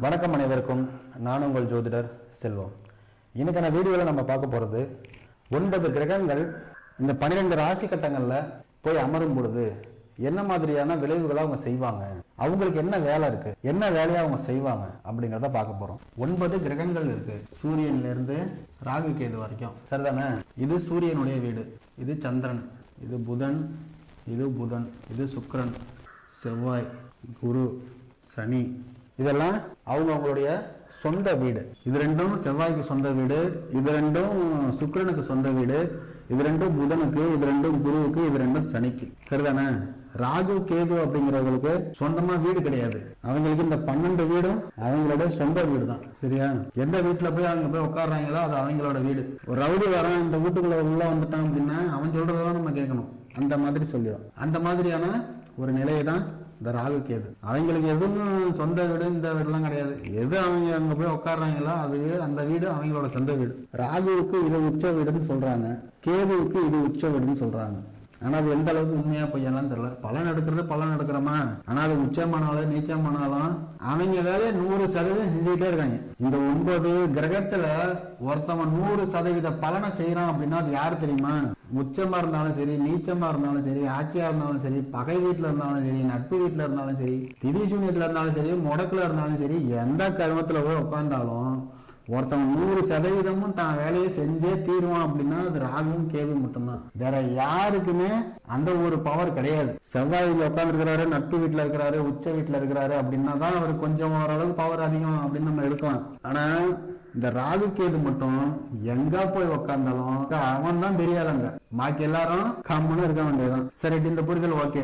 வணக்கம் அனைவருக்கும். நான் உங்கள் ஜோதிடர் செல்வம். இன்னைக்கான வீடியோவில் நம்ம பார்க்க போகிறது 9 கிரகங்கள் இந்த 12 ராசி கட்டங்களில் போய் அமரும் பொழுது என்ன மாதிரியான விளைவுகளை அவங்க செய்வாங்க, அவங்களுக்கு என்ன வேலை இருக்கு, என்ன வேலையை அவங்க செய்வாங்க அப்படிங்கிறத பார்க்க போறோம். 9 கிரகங்கள் இருக்கு, சூரியன்ல இருந்து ராகு கேது வரைக்கும், சரிதானே? இது சூரியனுடைய வீடு, இது சந்திரன், இது புதன், இது சுக்கிரன், செவ்வாய், குரு, சனி, இதெல்லாம் அவங்களுடைய சொந்த வீடு. இது ரெண்டும் செவ்வாய்க்கு சொந்த வீடு, இது ரெண்டும் சுக்கிரனுக்கு சொந்த வீடு, இது ரெண்டும் புதனுக்கு, இது ரெண்டும் குருவுக்கு, இது ரெண்டும் சனிக்கு, சரிதானே? ராகு கேது அப்படிங்கிறவங்களுக்கு சொந்தமா வீடு கிடையாது. அவங்களுக்கு இந்த 12 வீடும் அவங்களோட சொந்த வீடு தான், சரியா? எந்த வீட்டுல போய் அவங்க போய் உட்காடுறாங்களோ அது அவங்களோட வீடு. ஒரு ரவுடி வரான், இந்த வீட்டுக்குள்ள உள்ள வந்துட்டான் அப்படின்னா அவன் சொல்றதான் நம்ம கேட்கணும், அந்த மாதிரி சொல்லிடும். அந்த மாதிரியான ஒரு நிலையை தான் இந்த ராகு கேது. அவங்களுக்கு எதுவும் சொந்த வீடு இந்த வீடுலாம் கிடையாது. எது அவங்க அங்க போய் உட்காடுறாங்களோ அது அந்த வீடு அவங்களோட சொந்த வீடு. ராகுவுக்கு இது உச்ச வீடுன்னு சொல்றாங்க, கேதுவுக்கு இது உச்ச வீடுன்னு சொல்றாங்க. ஆனா அது எந்த அளவுக்கு உண்மையா பொய்யெல்லாம் தெரியல. பலன் எடுக்கிறது பலன் எடுக்கிறோமா, ஆனா அது உச்சமானாலும் நீச்சமானாலும் அவங்க வேலையை 100% செஞ்சுக்கிட்டே இருக்காங்க. இந்த 9 கிரகத்துல ஒருத்தவன் 100% பலனை செய்யறான் அப்படின்னா அது யாரு தெரியுமா? உச்சமா இருந்தாலும் சரி, நீச்சமா இருந்தாலும் சரி, ஆட்சியா இருந்தாலும் சரி, பகை வீட்டுல இருந்தாலும் சரி, நட்பு வீட்டுல இருந்தாலும் சரி, திடீசூன்யத்துல இருந்தாலும் சரி, முடக்குல இருந்தாலும் சரி, எந்த கர்மத்துல போய் உட்கார்ந்தாலும் ஒருத்தவன் 100% தான் வேலையை செஞ்சே தீருவான் அப்படின்னா அது ராகுவும் கேதுவும் மட்டும்தான். வேற யாருக்குமே அந்த ஒரு பவர் கிடையாது. செவ்வாயில உட்கார்ந்து இருக்கிறாரு, நட்பு வீட்டுல இருக்கிறாரு, உச்ச வீட்டுல இருக்கிறாரு அப்படின்னா தான் அவருக்கு கொஞ்சம் ஓரளவுக்கு பவர் அதிகம் அப்படின்னு நம்ம எடுக்கலாம். ஆனா இந்த ராகு கேது மட்டும் எங்க போய் உட்கார்ந்தாலும் அவன் தான் பெரிய ஆளுங்க, பாக்கி எல்லாரும் கம்முன்னு இருக்க வேண்டியதுதான். சரி, இந்த புரிதல் ஓகே.